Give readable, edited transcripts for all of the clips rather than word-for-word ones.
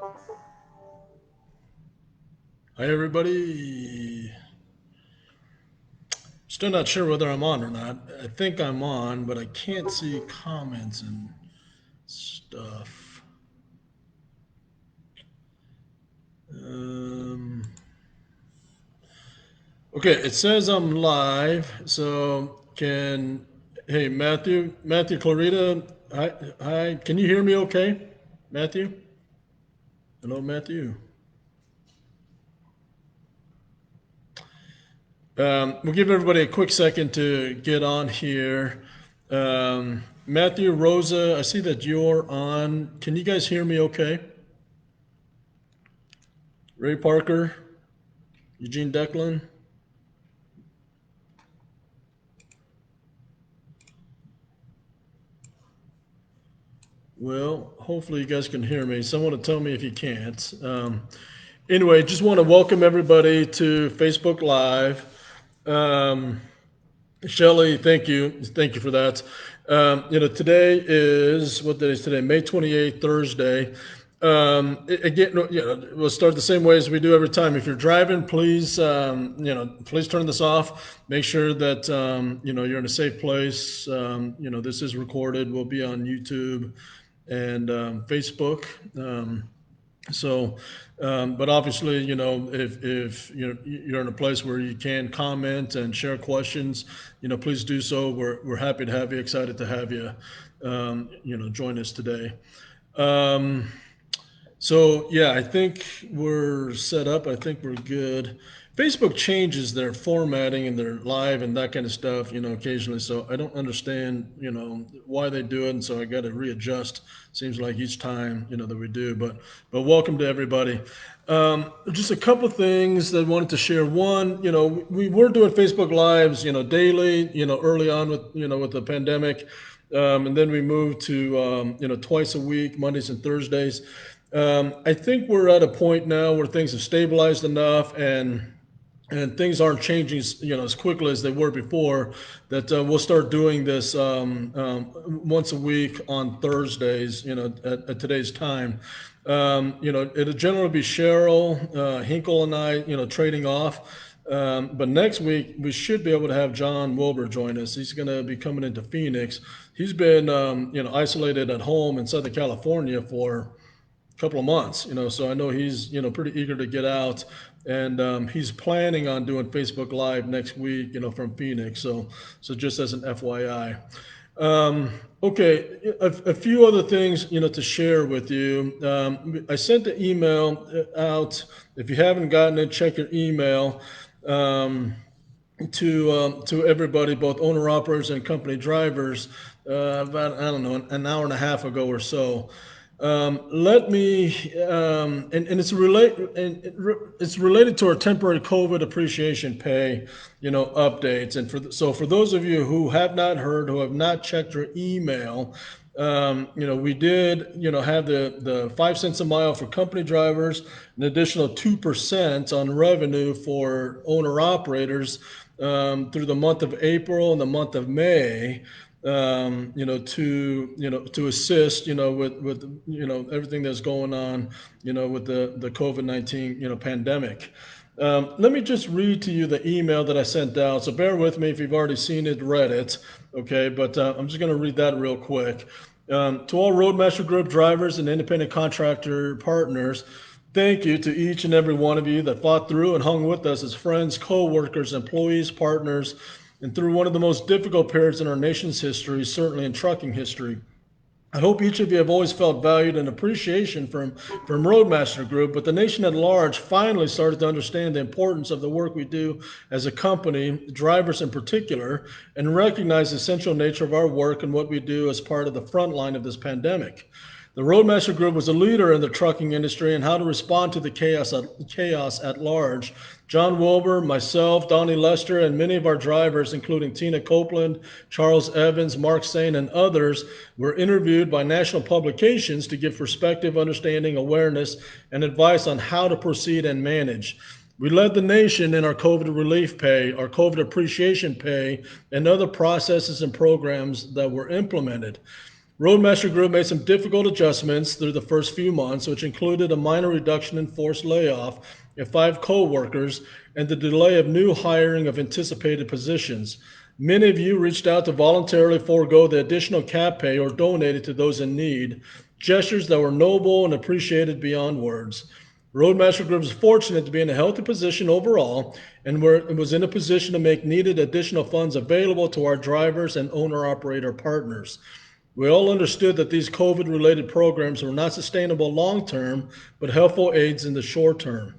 Hi, everybody. Still not sure whether I'm on or not. I think I'm on, but I can't see comments and stuff. Um, okay, it says I'm live. So hey, Matthew Clarita, hi. Can you hear me okay? Matthew? Hello, Matthew. We'll give everybody a quick second to get on here. Matthew, Rosa, I see that you're on. Can you guys hear me okay? Ray Parker, Eugene Declan. Well, hopefully you guys can hear me. Someone will tell me if you can't. Anyway, just want to welcome everybody to Facebook Live. Um, Shelly, thank you for that. Today is what day is today? May 28th, Thursday. Again, we'll start the same way as we do every time. If you're driving, please, please turn this off. Make sure that you're in a safe place. This is recorded. We'll be on YouTube and Facebook. So, but obviously, if you're in a place where you can comment and share questions, please do so. We're happy to have you. Excited to have you, join us today. Um, so yeah, I think we're set up. I think we're good. Facebook changes their formatting and their live and that kind of stuff, occasionally. So I don't understand, why they do it, and so I got to readjust. Seems like each time, that we do. But welcome to everybody. Just a couple things that I wanted to share. One, we were doing Facebook Lives, daily, early on with the pandemic, and then we moved to twice a week, Mondays and Thursdays. I think we're at a point now where things have stabilized enough and things aren't changing, as quickly as they were before. That we'll start doing this once a week on Thursdays, at today's time. It'll generally be Cheryl, Hinkle, and I, trading off. But next week we should be able to have John Wilbur join us. He's going to be coming into Phoenix. He's been, isolated at home in Southern California for couple of months, so I know he's, pretty eager to get out, and he's planning on doing Facebook Live next week, from Phoenix. So just as an FYI. Okay, a few other things, to share with you. I sent the email out. If you haven't gotten it, check your email. To everybody, both owner operators and company drivers, about, I don't know, an hour and a half ago or so. Let me, and it's related to our temporary COVID appreciation pay, updates. And so for those of you who have not heard, who have not checked your email, we did, have the 5 cents a mile for company drivers, an additional 2% on revenue for owner operators, through the month of April and the month of May, to assist, with everything that's going on, with the COVID-19, pandemic. Let me just read to you the email that I sent out. So bear with me if you've already seen it, read it, okay? But I'm just going to read that real quick. To all Roadmaster Group drivers and independent contractor partners, thank you to each and every one of you that fought through and hung with us as friends, co-workers, employees, partners, and through one of the most difficult periods in our nation's history, certainly in trucking history. I hope each of you have always felt valued and appreciation from Roadmaster Group, but the nation at large finally started to understand the importance of the work we do as a company, drivers in particular, and recognize the essential nature of our work and what we do as part of the front line of this pandemic. The Roadmaster Group was a leader in the trucking industry and how to respond to the chaos at large. John Wilbur, myself, Donnie Lester, and many of our drivers, including Tina Copeland, Charles Evans, Mark Sain, and others, were interviewed by national publications to give perspective, understanding, awareness, and advice on how to proceed and manage. We led the nation in our COVID relief pay, our COVID appreciation pay, and other processes and programs that were implemented. Roadmaster Group made some difficult adjustments through the first few months, which included a minor reduction in forced layoff of 5 co-workers and the delay of new hiring of anticipated positions. Many of you reached out to voluntarily forego the additional cap pay or donated to those in need, gestures that were noble and appreciated beyond words. Roadmaster Group is fortunate to be in a healthy position overall and was in a position to make needed additional funds available to our drivers and owner-operator partners. We all understood that these COVID-related programs were not sustainable long-term, but helpful aids in the short term.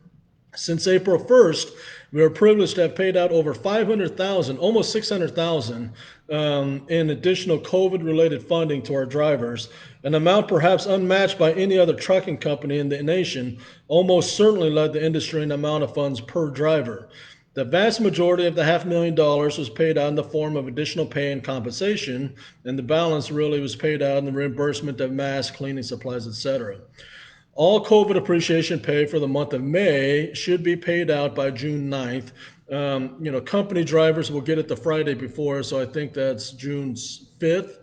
Since April 1st, we are privileged to have paid out over 500,000, almost 600,000, in additional COVID-related funding to our drivers, an amount perhaps unmatched by any other trucking company in the nation, almost certainly led the industry in amount of funds per driver. The vast majority of the $500,000 was paid out in the form of additional pay and compensation, and the balance really was paid out in the reimbursement of masks, cleaning supplies, etc. All COVID appreciation pay for the month of May should be paid out by June 9th. Company drivers will get it the Friday before, so I think that's June 5th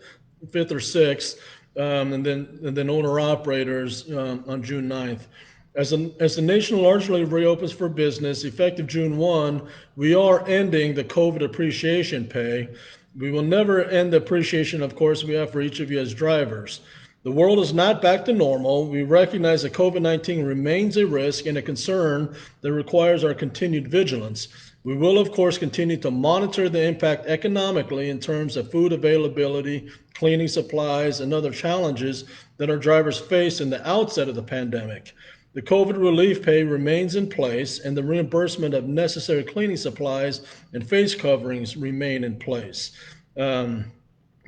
or 6th, and then owner operators on June 9th. As the nation largely reopens for business, effective June 1, we are ending the COVID appreciation pay. We will never end the appreciation, of course, we have for each of you as drivers. The world is not back to normal. We recognize that COVID-19 remains a risk and a concern that requires our continued vigilance. We will, of course, continue to monitor the impact economically in terms of food availability, cleaning supplies, and other challenges that our drivers face in the outset of the pandemic. The COVID relief pay remains in place, and the reimbursement of necessary cleaning supplies and face coverings remain in place.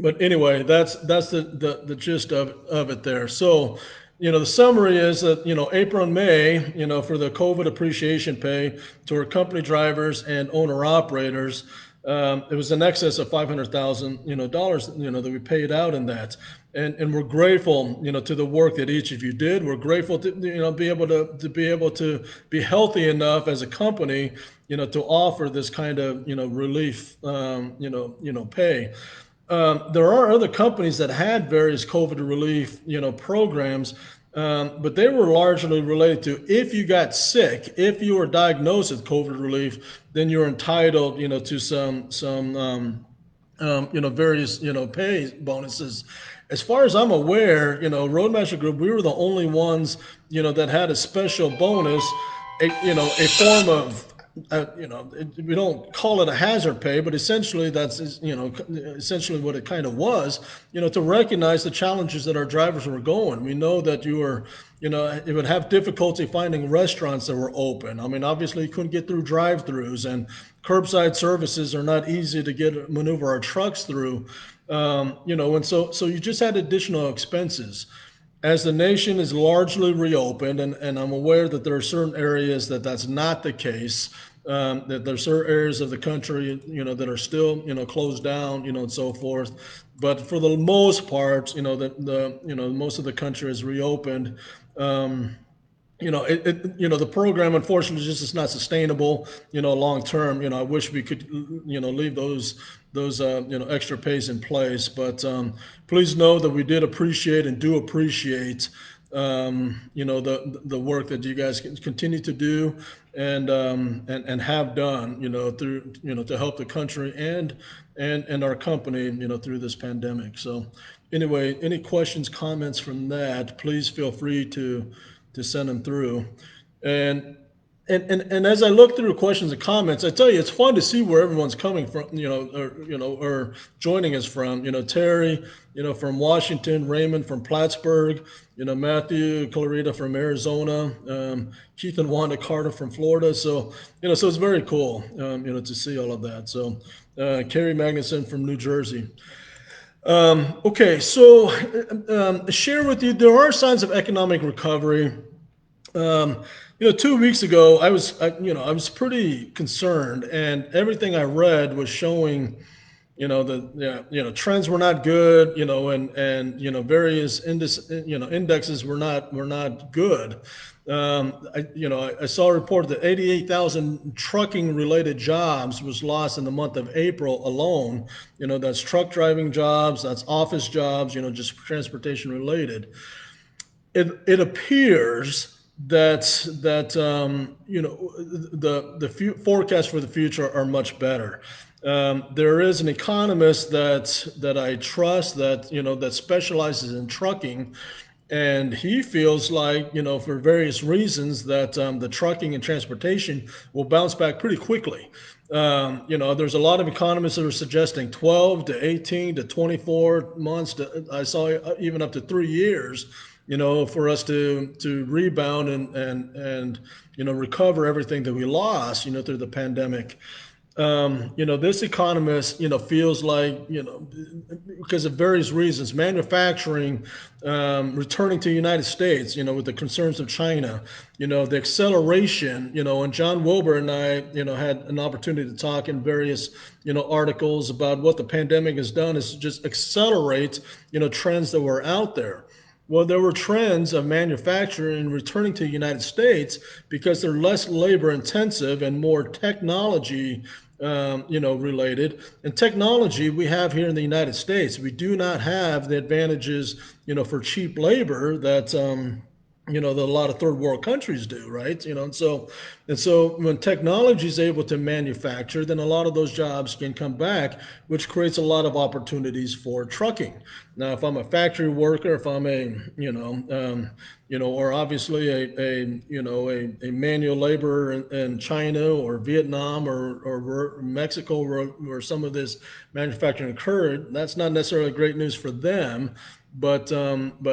But anyway, that's the gist of it there. So, the summary is that, April and May, for the COVID appreciation pay to our company drivers and owner operators, it was in excess of $500,000, dollars, that we paid out in that. And we're grateful, to the work that each of you did. We're grateful to, be able to be healthy enough as a company, to offer this kind of, relief, pay. There are other companies that had various COVID relief, programs, but they were largely related to if you got sick, if you were diagnosed with COVID relief, then you're entitled, to some various, pay bonuses. As far as I'm aware, Roadmaster Group, we were the only ones, that had a special bonus, a form of, we don't call it a hazard pay, but essentially that's, essentially what it kind of was, to recognize the challenges that our drivers were going. We know that you would have difficulty finding restaurants that were open. I mean, obviously you couldn't get through drive-throughs, and curbside services are not easy to maneuver our trucks through. And so you just had additional expenses. As the nation is largely reopened, and I'm aware that there are certain areas that's not the case, that there's certain areas of the country, that are still, closed down, and so forth. But for the most part, most of the country is reopened. The program, unfortunately, just is not sustainable, long term. I wish we could, leave those extra pays in place. But please know that we did appreciate and do appreciate, the work that you guys continue to do and have done, through, to help the country and our company, through this pandemic. So anyway, any questions, comments from that, please feel free to send them through. And as I look through questions and comments, I tell you, it's fun to see where everyone's coming from, or joining us from. Terry, from Washington, Raymond from Plattsburgh, Matthew Clarita from Arizona, Keith and Wanda Carter from Florida. So, so it's very cool, to see all of that. So, Carrie Magnuson from New Jersey. Okay, so share with you, there are signs of economic recovery. 2 weeks ago, I was pretty concerned, and everything I read was showing, trends were not good, and various indexes were not good. I saw a report that 88,000 trucking related jobs was lost in the month of April alone. That's truck driving jobs, that's office jobs, just transportation related. It appears that the forecasts for the future are much better. There is an economist that I trust that specializes in trucking, and he feels like, for various reasons, that the trucking and transportation will bounce back pretty quickly. There's a lot of economists that are suggesting 12 to 18 to 24 months. I saw even up to 3 years, for us to rebound and recover everything that we lost, through the pandemic. This economist, feels like, because of various reasons, manufacturing returning to the United States, with the concerns of China, the acceleration, and John Wilbur and I, had an opportunity to talk in various, articles about what the pandemic has done is just accelerate, trends that were out there. Well, there were trends of manufacturing returning to the United States because they're less labor intensive and more technology, related. And technology we have here in the United States, we do not have the advantages, for cheap labor that a lot of third world countries do, right? And so when technology is able to manufacture, then a lot of those jobs can come back, which creates a lot of opportunities for trucking. Now, if I'm a factory worker, if I'm or obviously a manual laborer in China or Vietnam or Mexico, where some of this manufacturing occurred, that's not necessarily great news for them. But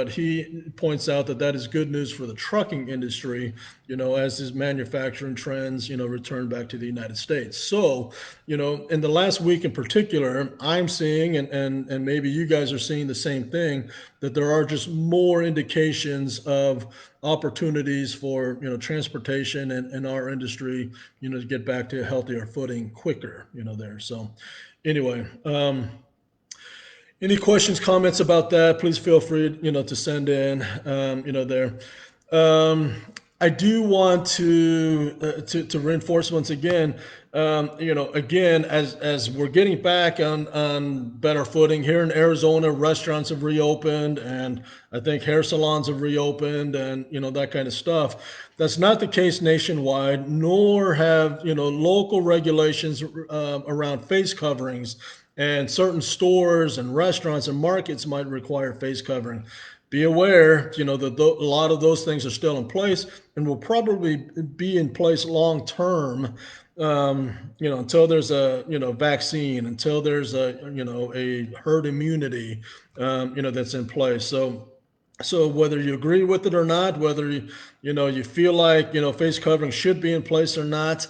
he points out that is good news for the trucking industry, as his manufacturing trends, return back to the United States. So, in the last week in particular, I'm seeing, and maybe you guys are seeing the same thing, that there are just more indications of opportunities for, transportation and our industry, to get back to a healthier footing quicker, there. So anyway, any questions, comments about that, please feel free, to send in, there. Um, I do want to reinforce once again, again, as we're getting back on better footing here in Arizona, restaurants have reopened, and I think hair salons have reopened, and that kind of stuff. That's not the case nationwide, nor have local regulations around face coverings, and certain stores and restaurants and markets might require face covering. Be aware, that a lot of those things are still in place and will probably be in place long term, until there's a vaccine, until there's a herd immunity, that's in place. So whether you agree with it or not, whether you feel like face covering should be in place or not,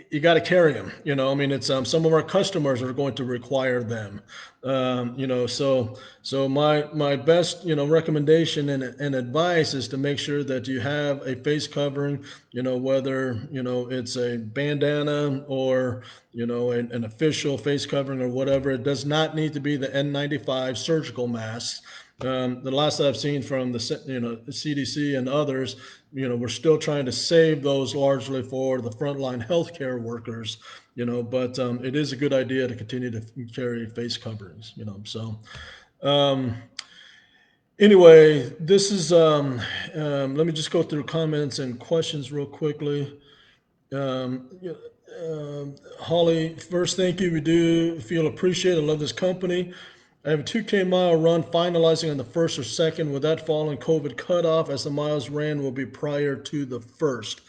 you got to carry them. I mean, it's some of our customers are going to require them. So my best recommendation and advice is to make sure that you have a face covering. Whether it's a bandana or an official face covering or whatever. It does not need to be the N95 surgical masks. The last I've seen from the CDC and others, we're still trying to save those largely for the frontline healthcare workers. But it is a good idea to continue to carry face coverings. So um, anyway, this is let me just go through comments and questions real quickly. Yeah, Holly, first, thank you. We do feel appreciated. I love this company. I have a 2K mile run finalizing on the first or second with that following COVID cutoff, as the miles ran will be prior to the first.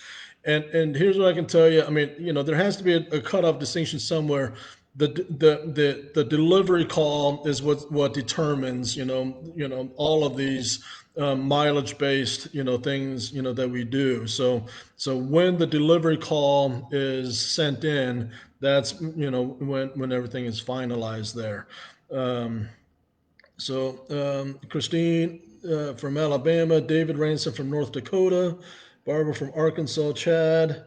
And here's what I can tell you. I mean, there has to be a cutoff distinction somewhere. The delivery call is what determines all of these mileage based things that we do. So when the delivery call is sent in, that's when everything is finalized there. Um, Christine from Alabama, David Ransom from North Dakota, Barbara from Arkansas, Chad.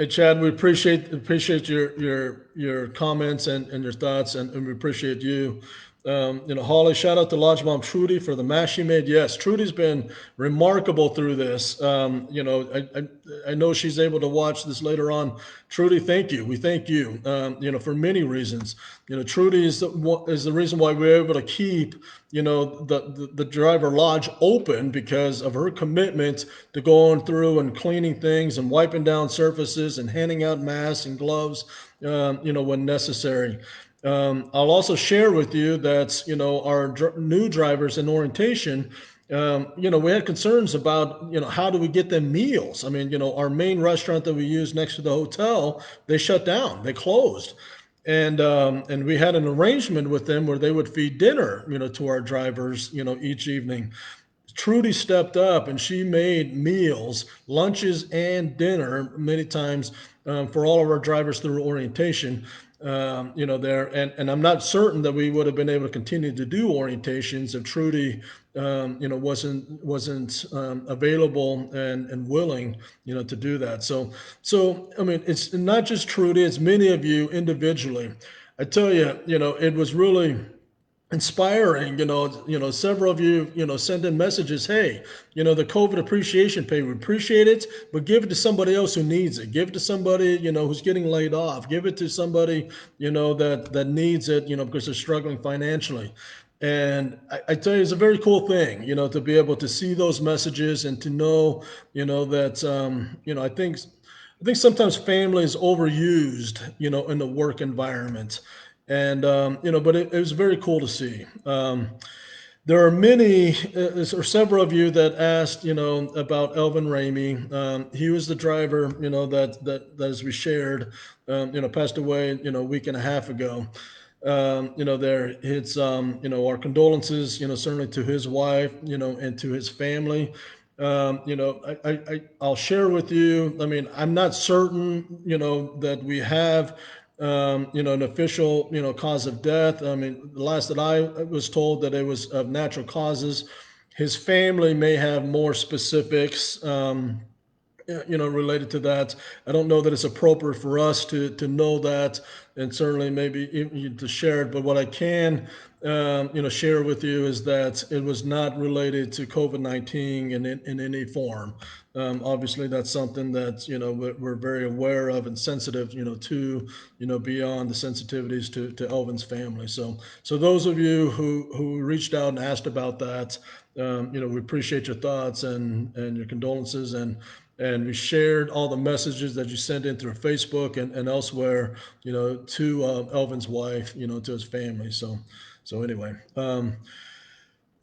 Chad, we appreciate your comments and your thoughts, and we appreciate you. Holly, shout out to Lodge Mom Trudy for the mash she made. Yes, Trudy's been remarkable through this. I know she's able to watch this later on. Trudy, thank you. We thank you. For many reasons. Trudy is the reason why we're able to keep the driver lodge open, because of her commitment to going through and cleaning things and wiping down surfaces and handing out masks and gloves, when necessary. I'll also share with you that our new drivers in orientation. We had concerns about, how do we get them meals? I mean, our main restaurant that we use next to the hotel, they shut down, they closed. And we had an arrangement with them where they would feed dinner, to our drivers, each evening. Trudy stepped up and she made meals, lunches, and dinner many times, for all of our drivers through orientation. There, and I'm not certain that we would have been able to continue to do orientations if Trudy, wasn't available and willing, to do that. So I mean, it's not just Trudy; it's many of you individually. I tell you, it was really inspiring. Several of you, send in messages. Hey, the COVID appreciation pay, we appreciate it, but give it to somebody else who needs it. Give it to somebody, who's getting laid off. Give it to somebody, that needs it, because they're struggling financially. And I tell you, it's a very cool thing, to be able to see those messages and to know, that, I think sometimes family is overused, in the work environment. And, but it was very cool to see. There are many, or several of you that asked, about Elvin Ramey. He was the driver, that as we shared, passed away, a week and a half ago. There, it's, our condolences, certainly to his wife, and to his family. I'll share with you. I mean, I'm not certain, that we have, an official, cause of death. I mean, the last that I was told that it was of natural causes. His family may have more specifics, related to that. I don't know that it's appropriate for us to know that, and certainly maybe to share it. But what I can, share with you is that it was not related to COVID-19 in any form. Obviously, that's something that we're very aware of and sensitive, to, beyond the sensitivities to Elvin's family. So those of you who reached out and asked about that, we appreciate your thoughts and your condolences, and we shared all the messages that you sent in through Facebook and elsewhere, to Elvin's wife, to his family. So anyway,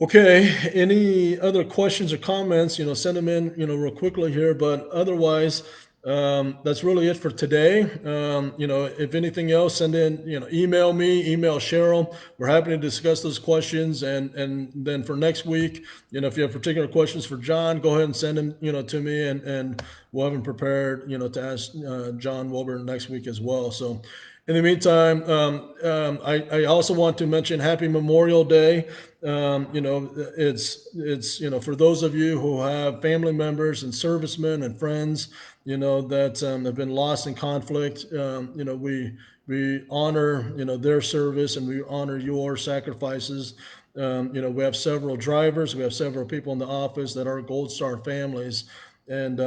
okay. Any other questions or comments? Send them in, real quickly here. But otherwise, that's really it for today. If anything else, send in, email me, email Cheryl. We're happy to discuss those questions. And then for next week, if you have particular questions for John, go ahead and send them, to me, and we'll have them prepared, to ask John Wilbur next week as well. So in the meantime, I also want to mention Happy Memorial Day. It's for those of you who have family members and servicemen and friends, that have been lost in conflict. We honor, their service, and we honor your sacrifices. We have several drivers, we have several people in the office that are Gold Star families, and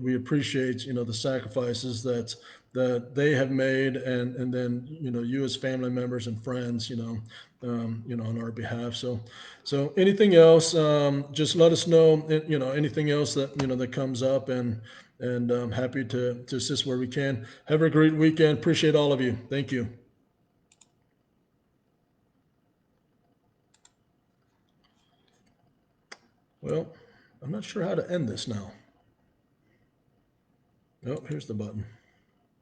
we appreciate, the sacrifices that they have made, and then you as family members and friends, on our behalf. So anything else, just let us know. Anything else that comes up, and I'm happy to assist where we can. Have a great weekend. Appreciate all of you. Thank you. Well, I'm not sure how to end this now. Oh, here's the button.